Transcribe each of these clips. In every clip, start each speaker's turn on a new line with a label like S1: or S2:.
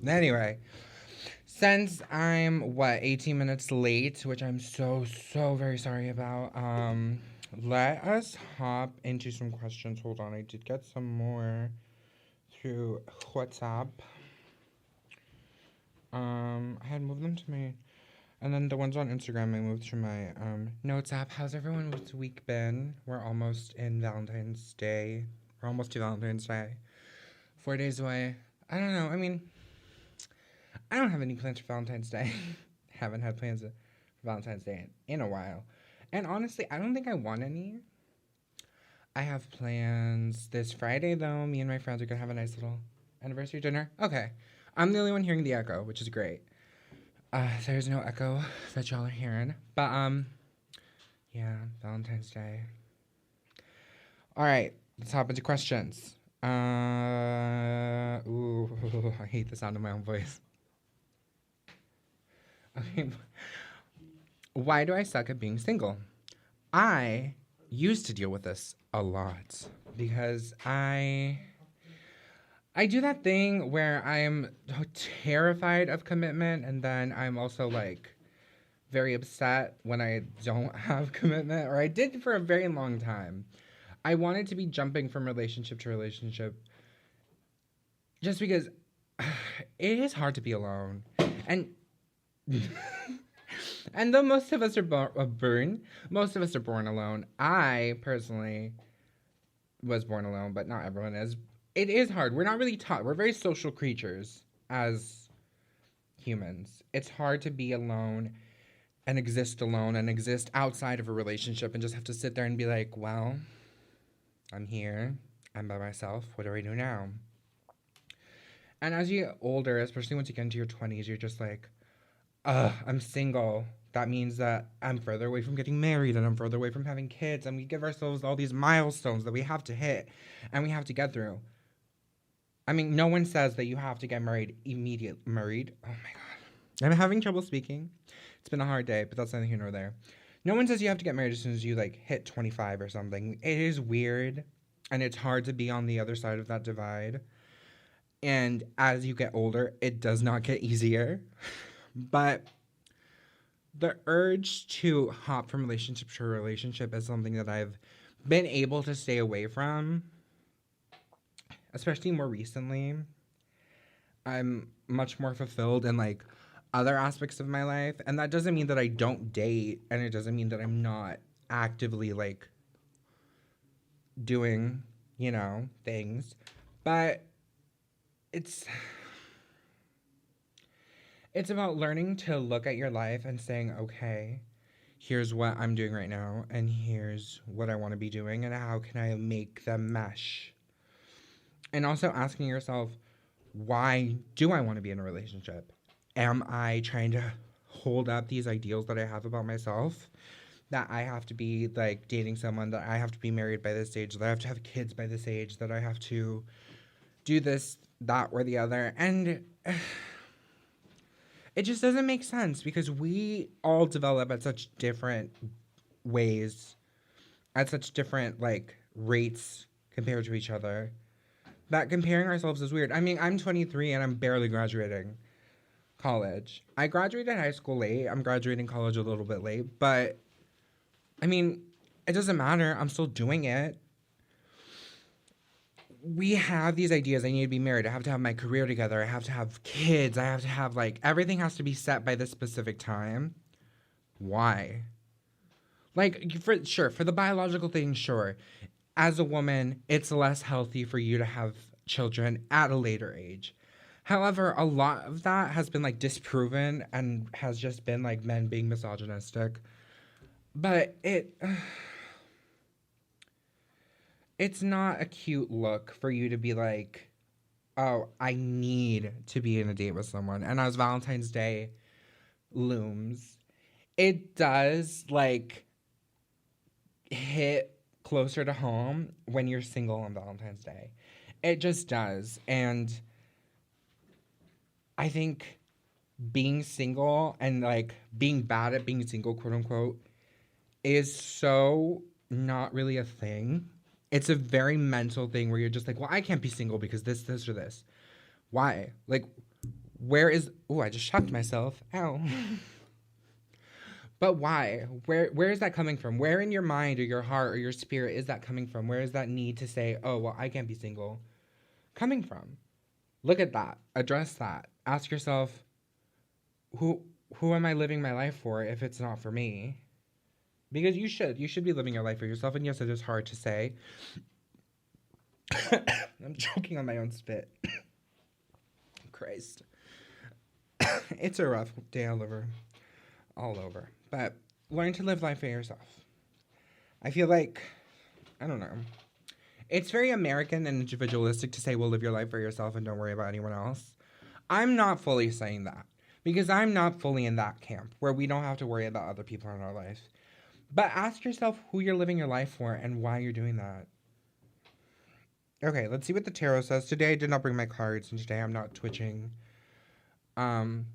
S1: Anyway, since I'm 18 minutes late, which I'm so very sorry about, let us hop into some questions. Hold on, I did get some more through WhatsApp. I had moved them to my, and then the ones on Instagram I moved to my notes app. How's everyone's week been? We're almost in Valentine's Day. We're almost to Valentine's Day. 4 days away. I don't know. I mean, I don't have any plans for Valentine's Day. Haven't had plans for Valentine's Day in a while. And honestly, I don't think I want any. I have plans this Friday, though. Me and my friends are going to have a nice little anniversary dinner. Okay. I'm the only one hearing the echo, which is great. There's no echo that y'all are hearing. But, yeah, Valentine's Day. All right. Let's hop into questions. Ooh, I hate the sound of my own voice. Okay. Why do I suck at being single? I used to deal with this a lot because I do that thing where I'm terrified of commitment, and then I'm also like very upset when I don't have commitment, or I did for a very long time. I wanted to be jumping from relationship to relationship just because it is hard to be alone. And and though most of us are most of us are born alone. I personally was born alone, but not everyone is. It is hard. We're not really taught. We're very social creatures as humans. It's hard to be alone and exist outside of a relationship and just have to sit there and be like, well, I'm here. I'm by myself. What do I do now? And as you get older, especially once you get into your 20s, you're just like, I'm single. That means that I'm further away from getting married and I'm further away from having kids. And we give ourselves all these milestones that we have to hit and we have to get through. I mean, no one says that you have to get married immediately. Married? Oh my God. I'm having trouble speaking. It's been a hard day, but that's neither here nor there. No one says you have to get married as soon as you like hit 25 or something. It is weird and it's hard to be on the other side of that divide. And as you get older, it does not get easier. But the urge to hop from relationship to relationship is something that I've been able to stay away from, especially more recently. I'm much more fulfilled in like other aspects of my life. And that doesn't mean that I don't date, and it doesn't mean that I'm not actively like doing, things. But it's about learning to look at your life and saying, okay, here's what I'm doing right now, and here's what I want to be doing, and how can I make them mesh? And also asking yourself, why do I want to be in a relationship? Am I trying to hold up these ideals that I have about myself? That I have to be like dating someone, that I have to be married by this age, that I have to have kids by this age, that I have to do this, that, or the other. And it just doesn't make sense because we all develop at such different ways, at such different like rates compared to each other, that comparing ourselves is weird. I mean, I'm 23 and I'm barely graduating college. I graduated high school late. I'm graduating college a little bit late, but I mean, it doesn't matter. I'm still doing it. We have these ideas. I need to be married. I have to have my career together. I have to have kids. I have to have like everything has to be set by this specific time. Why? Like for the biological thing, sure. As a woman, it's less healthy for you to have children at a later age. However, a lot of that has been like disproven and has just been like men being misogynistic. But it's not a cute look for you to be like, oh, I need to be in a date with someone. And as Valentine's Day looms, it does like hit closer to home when you're single on Valentine's Day. It just does. And I think being single and like being bad at being single, quote unquote, is so not really a thing. It's a very mental thing where you're just like, well, I can't be single because this, or this. Why? Like, Where is, oh, I just shocked myself. Ow. But why? Where is that coming from? Where in your mind or your heart or your spirit is that coming from? Where is that need to say, oh, well, I can't be single coming from? Look at that. Address that. Ask yourself, who who am I living my life for if it's not for me? Because you should be living your life for yourself. And yes, it is hard to say. I'm choking on my own spit. Christ. It's a rough day all over. But learn to live life for yourself. I feel like, I don't know. It's very American and individualistic to say, well, live your life for yourself and don't worry about anyone else. I'm not fully saying that because I'm not fully in that camp where we don't have to worry about other people in our life. But ask yourself who you're living your life for and why you're doing that. Okay, let's see what the tarot says. Today I did not bring my cards, and today I'm not twitching. Um,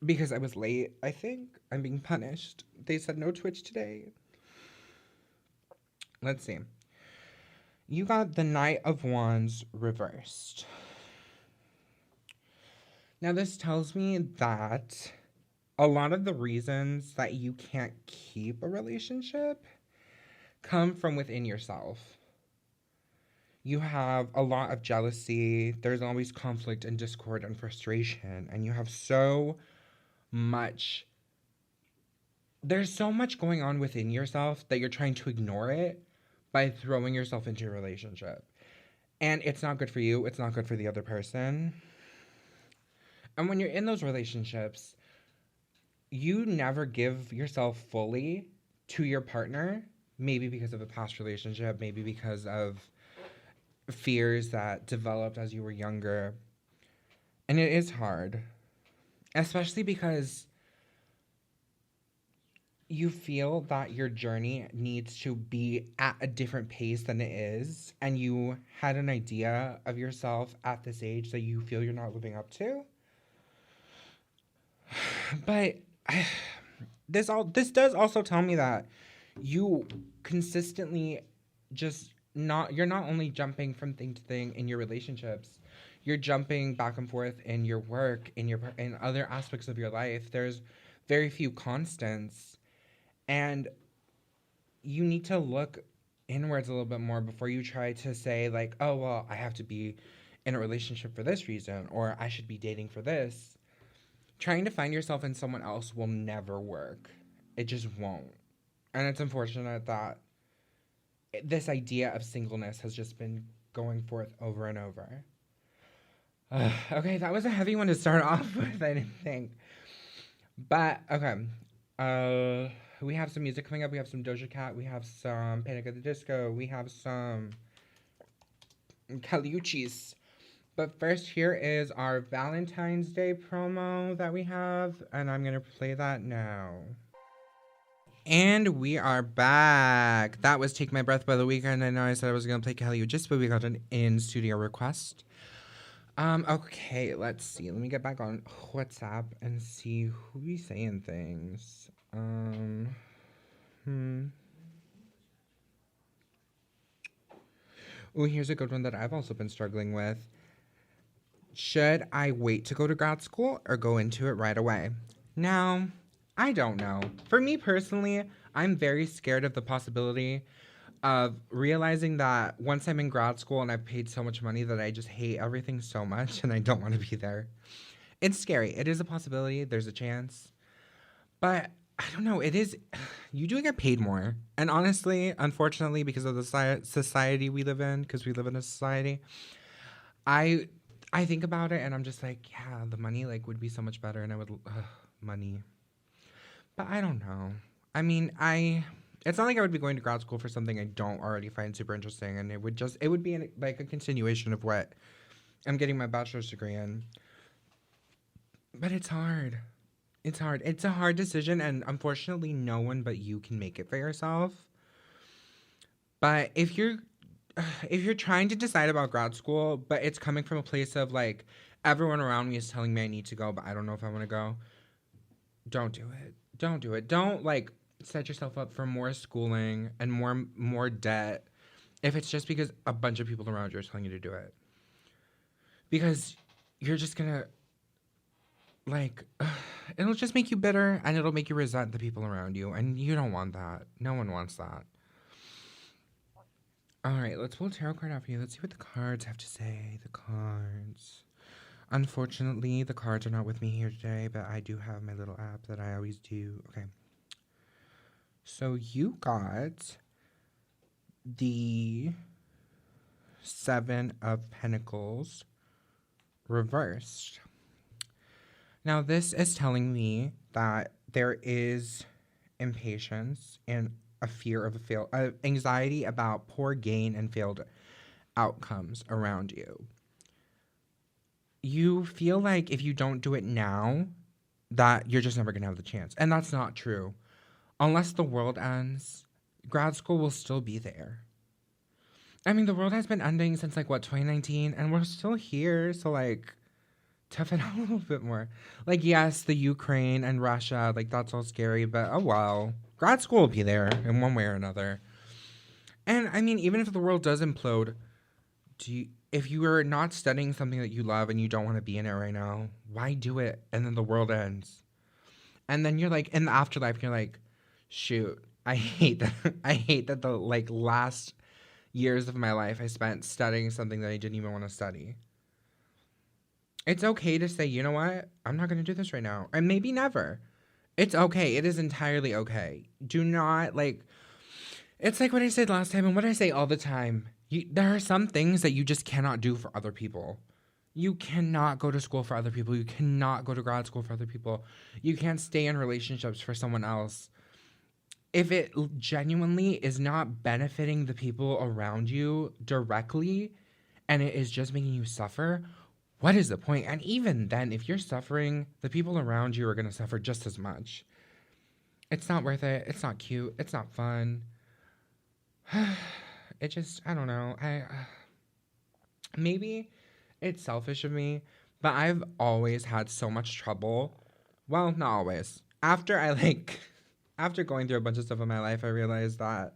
S1: because I was late, I think. I'm being punished. They said no twitch today. Let's see. You got the Knight of Wands reversed. Now this tells me that a lot of the reasons that you can't keep a relationship come from within yourself. You have a lot of jealousy. There's always conflict and discord and frustration. And you have so much. There's so much going on within yourself that you're trying to ignore it by throwing yourself into a relationship. And it's not good for you. It's not good for the other person. And when you're in those relationships, you never give yourself fully to your partner. Maybe because of a past relationship. Maybe because of fears that developed as you were younger. And it is hard, especially because you feel that your journey needs to be at a different pace than it is, and you had an idea of yourself at this age that you feel you're not living up to. But this does also tell me that you consistently just you're not only jumping from thing to thing in your relationships, you're jumping back and forth in your work, in other aspects of your life. There's very few constants, and you need to look inwards a little bit more before you try to say like, oh well, I have to be in a relationship for this reason, or I should be dating for this. Trying to find yourself in someone else will never work. It just won't. And it's unfortunate that this idea of singleness has just been going forth over and over. Okay, that was a heavy one to start off with, I didn't think. But, okay. We have some music coming up. We have some Doja Cat. We have some Panic at the Disco. We have some Caliuchis. But first, here is our Valentine's Day promo that we have. And I'm going to play that now. And we are back. That was Take My Breath by The Weeknd. I know I said I was going to play Kelly just, but we got an in-studio request. Okay, let's see. Let me get back on WhatsApp and see who be saying things. Oh, here's a good one that I've also been struggling with. Should I wait to go to grad school or go into it right away? Now, I don't know. For me personally, I'm very scared of the possibility of realizing that once I'm in grad school and I've paid so much money that I just hate everything so much and I don't want to be there. It's scary. It is a possibility. There's a chance. But I don't know. It is. You do get paid more. And honestly, unfortunately, because of the society we live in, because we live in a society, I think about it and I'm just like, yeah, the money like would be so much better and I would money. But I don't know. I mean, it's not like I would be going to grad school for something I don't already find super interesting, and it would be like a continuation of what I'm getting my bachelor's degree in. But it's hard. It's hard. It's a hard decision, and unfortunately, no one but you can make it for yourself. But if you're trying to decide about grad school, but it's coming from a place of like everyone around me is telling me I need to go, but I don't know if I want to go, don't do it. Don't do it. Don't like set yourself up for more schooling and more debt if it's just because a bunch of people around you are telling you to do it. Because you're just gonna like, it'll just make you bitter and it'll make you resent the people around you. And you don't want that. No one wants that. All right, let's pull a tarot card out for you. Let's see what the cards have to say. The cards. Unfortunately, the cards are not with me here today, but I do have my little app that I always do. Okay. So you got the Seven of Pentacles reversed. Now, this is telling me that there is impatience and a fear of anxiety about poor gain and failed outcomes around you. You feel like if you don't do it now, that you're just never going to have the chance. And that's not true. Unless the world ends, grad school will still be there. I mean, the world has been ending since, 2019, and we're still here, so, toughen out a little bit more. Yes, the Ukraine and Russia, that's all scary, but oh well. Grad school will be there in one way or another. And, I mean, even if the world does implode, if you are not studying something that you love and you don't want to be in it right now, why do it? And then the world ends. And then you're in the afterlife, you're like, shoot, I hate that. I hate that the, last years of my life I spent studying something that I didn't even want to study. It's okay to say, you know what? I'm not going to do this right now. And maybe never. It's okay. It is entirely okay. Do not, it's like what I said last time and what I say all the time. There are some things that you just cannot do for other people. You cannot go to school for other people. You cannot go to grad school for other people. You can't stay in relationships for someone else. If it genuinely is not benefiting the people around you directly and it is just making you suffer, what is the point? And even then, if you're suffering, the people around you are going to suffer just as much. It's not worth it. It's not cute. It's not fun. It just, I don't know. Maybe it's selfish of me, but I've always had so much trouble. Well, not always. After going through a bunch of stuff in my life, I realized that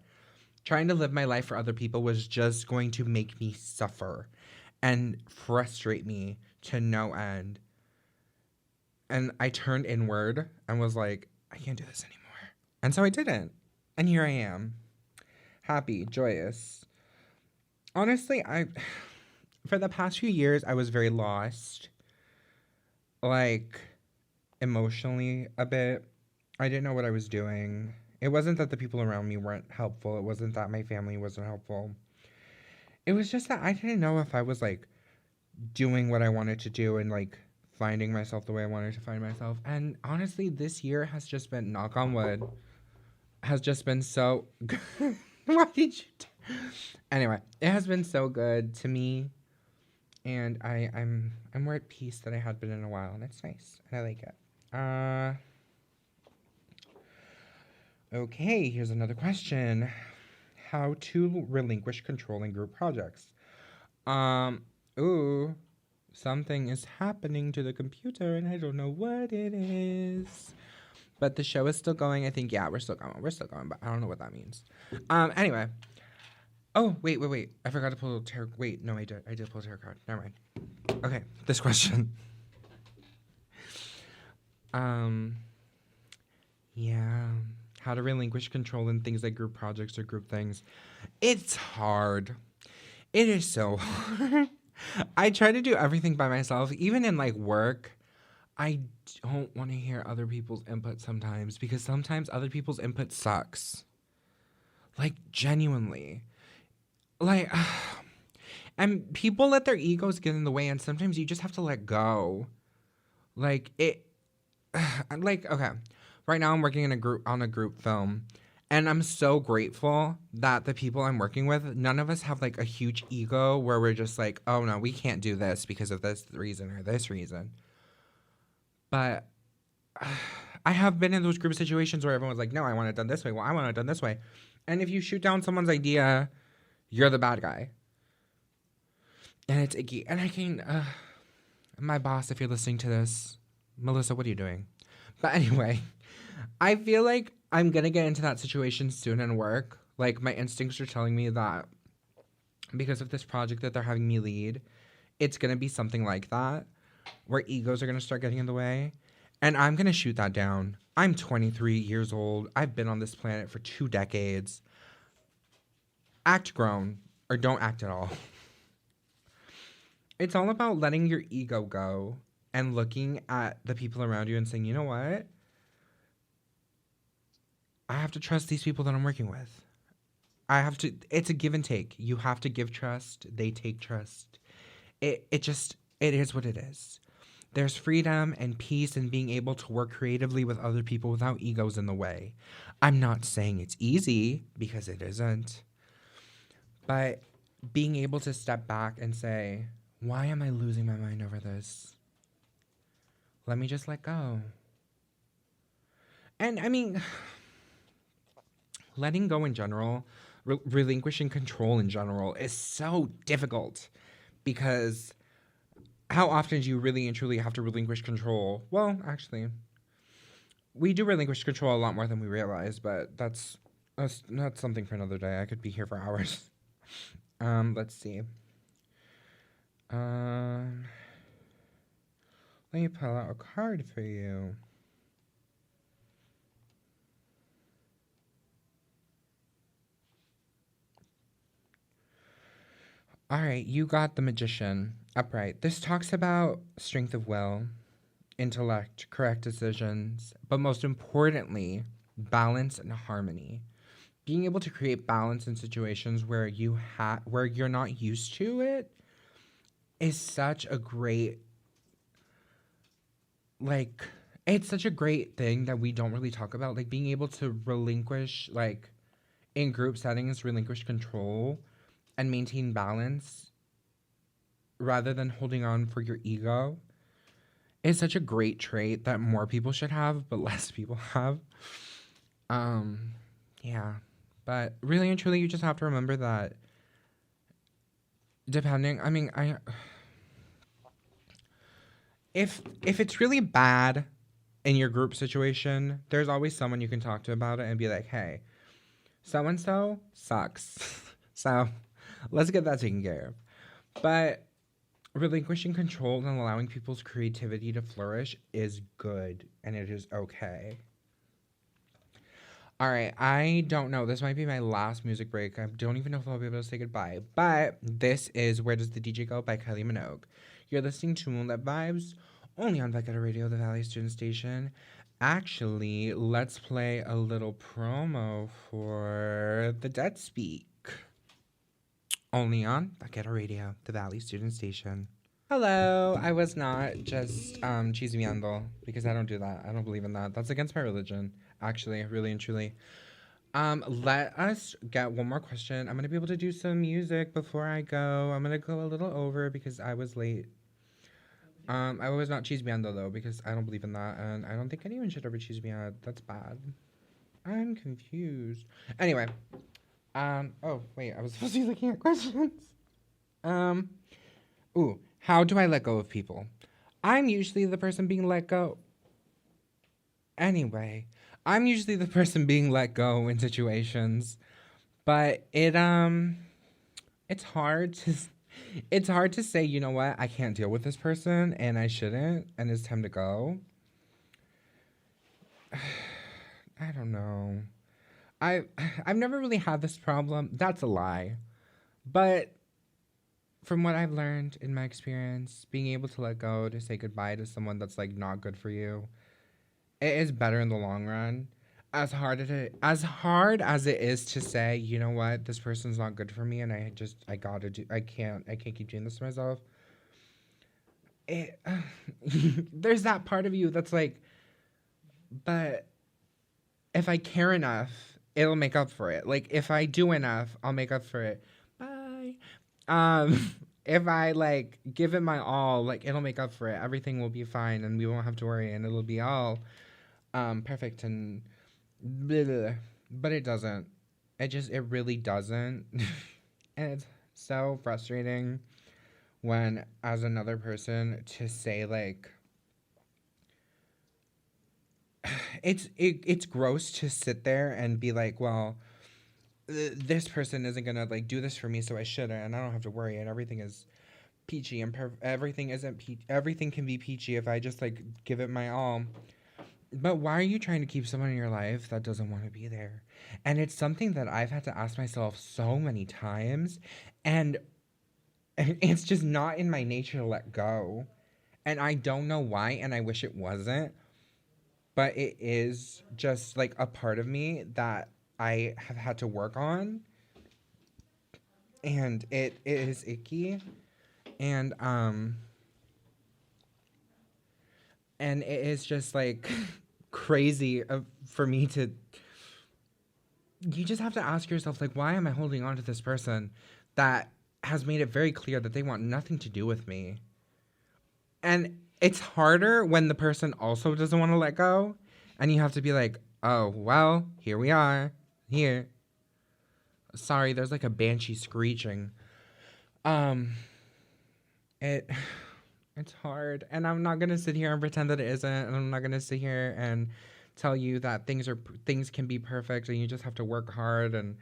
S1: trying to live my life for other people was just going to make me suffer and frustrate me to no end. And I turned inward and was like, I can't do this anymore. And so I didn't. And here I am. Happy, joyous. Honestly, for the past few years, I was very lost. Emotionally a bit. I didn't know what I was doing. It wasn't that the people around me weren't helpful. It wasn't that my family wasn't helpful. It was just that I didn't know if I was, doing what I wanted to do and, finding myself the way I wanted to find myself. And honestly, this year has just been, knock on wood, has just been so good. Why did you Anyway, it has been so good to me. And I'm more at peace than I had been in a while. And it's nice. And I like it. Okay, here's another question. How to relinquish control in group projects. Ooh, something is happening to the computer and I don't know what it is. But the show is still going. I think, yeah, we're still going. We're still going, but I don't know what that means. Anyway. Oh, wait. I forgot to pull a tarot. Wait, no, I did pull a tarot card. Never mind. Okay, this question. Yeah. How to relinquish control in things like group projects or group things. It's hard. It is so hard. I try to do everything by myself, even in work. I don't want to hear other people's input sometimes because sometimes other people's input sucks. Genuinely. And people let their egos get in the way and sometimes you just have to let go. Okay. Right now I'm working on a group film. And I'm so grateful that the people I'm working with, none of us have a huge ego where we're just oh no, we can't do this because of this reason or this reason. But I have been in those group situations where everyone's no, I want it done this way. Well, I want it done this way. And if you shoot down someone's idea, you're the bad guy. And it's icky. And I can, my boss, if you're listening to this, Melissa, what are you doing? But anyway, I feel I'm going to get into that situation soon in work. My instincts are telling me that because of this project that they're having me lead, it's going to be something like that where egos are going to start getting in the way. And I'm going to shoot that down. I'm 23 years old. I've been on this planet for 2 decades. Act grown or don't act at all. It's all about letting your ego go and looking at the people around you and saying, you know what? I have to trust these people that I'm working with. It's a give and take. You have to give trust. They take trust. It is what it is. There's freedom and peace in being able to work creatively with other people without egos in the way. I'm not saying it's easy, because it isn't. But being able to step back and say, why am I losing my mind over this? Let me just let go. And I mean, letting go in general, relinquishing control in general is so difficult, because how often do you really and truly have to relinquish control? Well, actually, we do relinquish control a lot more than we realize, but that's something for another day. I could be here for hours. Let's see. Let me pull out a card for you. All right, you got the Magician. Upright. This talks about strength of will, intellect, correct decisions, but most importantly, balance and harmony. Being able to create balance in situations where where you're not used to it is such a great, like, it's such a great thing that we don't really talk about. Like, being able to relinquish, like, in group settings, relinquish control and maintain balance rather than holding on for your ego is such a great trait that more people should have, but less people have. Yeah. But really and truly, you just have to remember that if it's really bad in your group situation, there's always someone you can talk to about it and be like, hey, so and so sucks. So let's get that taken care of. But relinquishing control and allowing people's creativity to flourish is good, and it is okay. All right, I don't know. This might be my last music break. I don't even know if I'll be able to say goodbye. But this is Where Does the DJ Go by Kylie Minogue. You're listening to Moonlit Vibes, only on Vegeta Radio, the Valley Student Station. Actually, let's play a little promo for the Dead Speak. Only on Vegeta Radio, the Valley Student Station. Hello, I was not just chismeando, because I don't do that. I don't believe in that. That's against my religion, actually, really and truly. Let us get one more question. I'm gonna be able to do some music before I go. I'm gonna go a little over because I was late. I was not chismeando though, because I don't believe in that, and I don't think anyone should ever chismeando. That's bad. I'm confused. Anyway, oh wait, I was supposed to be looking at questions. Ooh, how do I let go of people? I'm usually the person being let go. Anyway, I'm usually the person being let go in situations, but it's hard to say, you know what, I can't deal with this person and I shouldn't, and it's time to go. I don't know. I've never really had this problem. That's a lie. But from what I've learned in my experience, being able to let go, to say goodbye to someone that's like not good for you, it is better in the long run. As hard as it is to say, you know what, this person's not good for me, and I can't keep doing this to myself. It, there's that part of you that's like, but if I care enough, it'll make up for it. Like, if I do enough, I'll make up for it. Bye. If I like give it my all, like, it'll make up for it. Everything will be fine, and we won't have to worry, and it'll be all perfect and blah, blah, blah. But it doesn't. It really doesn't. And it's so frustrating when, as another person, to say like, it's gross to sit there and be like, well, this person isn't gonna like do this for me, so I shouldn't, and I don't have to worry, and everything is peachy and everything isn't everything can be peachy if I just like give it my all. But why are you trying to keep someone in your life that doesn't want to be there? And it's something that I've had to ask myself so many times, and it's just not in my nature to let go. And I don't know why, and I wish it wasn't, but it is just like a part of me that I have had to work on, and it is icky. And and it is just like crazy for me to, you just have to ask yourself, like, why am I holding on to this person that has made it very clear that they want nothing to do with me? And it's harder when the person also doesn't want to let go, and you have to be like, oh, well, here we are, here. Sorry, there's like a banshee screeching. It it's hard, and I'm not gonna sit here and pretend that it isn't, and I'm not gonna sit here and tell you that things can be perfect and you just have to work hard and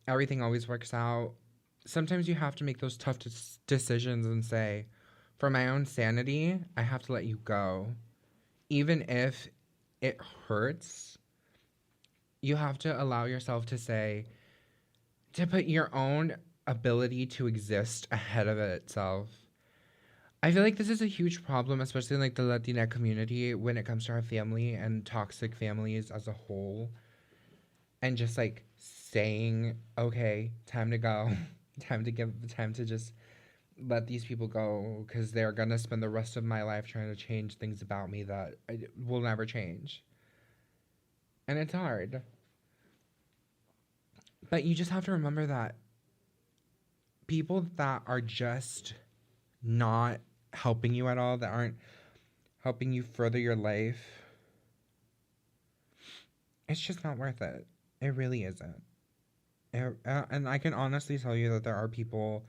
S1: everything always works out. Sometimes you have to make those tough decisions and say, for my own sanity, I have to let you go. Even if it hurts, you have to allow yourself to say, to put your own ability to exist ahead of it itself. I feel like this is a huge problem, especially in like the Latina community when it comes to our family and toxic families as a whole. And just like saying, okay, time to go. Time to just let these people go because they're going to spend the rest of my life trying to change things about me that will never change. And it's hard. But you just have to remember that people that are just not helping you at all, that aren't helping you further your life, it's just not worth it. It really isn't. And I can honestly tell you that there are people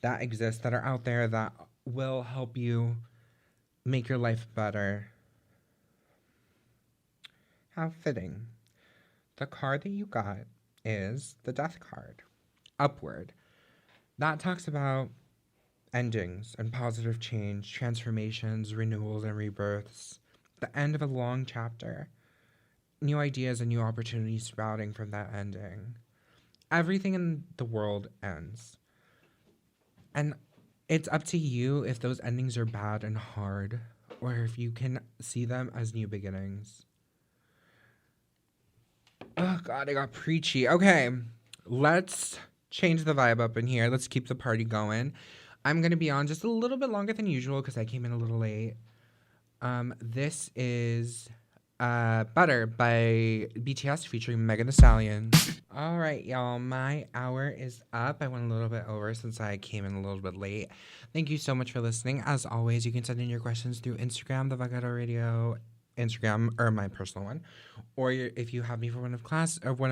S1: that exist, that are out there, that will help you make your life better. How fitting. The card that you got is the Death card. Upward. That talks about endings and positive change, transformations, renewals, and rebirths. The end of a long chapter. New ideas and new opportunities sprouting from that ending. Everything in the world ends. And it's up to you if those endings are bad and hard, or if you can see them as new beginnings. Oh, God, I got preachy. Okay, let's change the vibe up in here. Let's keep the party going. I'm going to be on just a little bit longer than usual because I came in a little late. This is Butter by BTS featuring Megan Thee Stallion. All right, y'all, my hour is up. I went a little bit over since I came in a little bit late. Thank you so much for listening. As always, you can send in your questions through Instagram, the Vagado Radio Instagram, or my personal one. Or if you have me for one of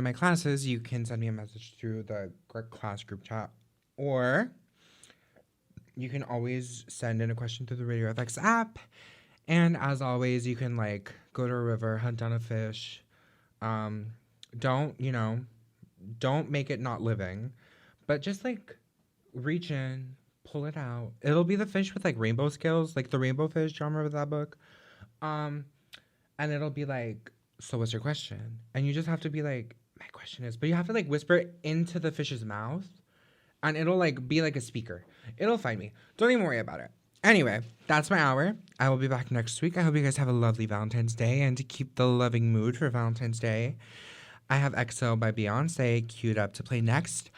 S1: my classes, you can send me a message through the class group chat. Or you can always send in a question through the Radio FX app. And as always, you can like go to a river, hunt down a fish. Don't make it not living, but just like reach in, pull it out. It'll be the fish with like rainbow scales, like the rainbow fish. Do you remember that book? And it'll be like, so what's your question? And you just have to be like, my question is, but you have to like whisper it into the fish's mouth, and it'll like be like a speaker. It'll find me. Don't even worry about it. Anyway, that's my hour. I will be back next week. I hope you guys have a lovely Valentine's Day, and to keep the loving mood for Valentine's Day, I have EXO by Beyonce queued up to play next.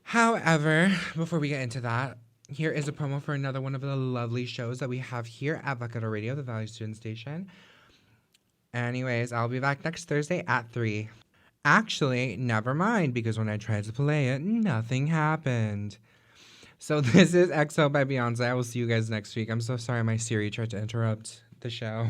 S1: However, before we get into that, here is a promo for another one of the lovely shows that we have here at Vagado Radio, the Valley Student Station. Anyways, I'll be back next Thursday at 3. Actually, never mind, because when I tried to play it, nothing happened. So this is EXO by Beyonce. I will see you guys next week. I'm so sorry my Siri tried to interrupt the show.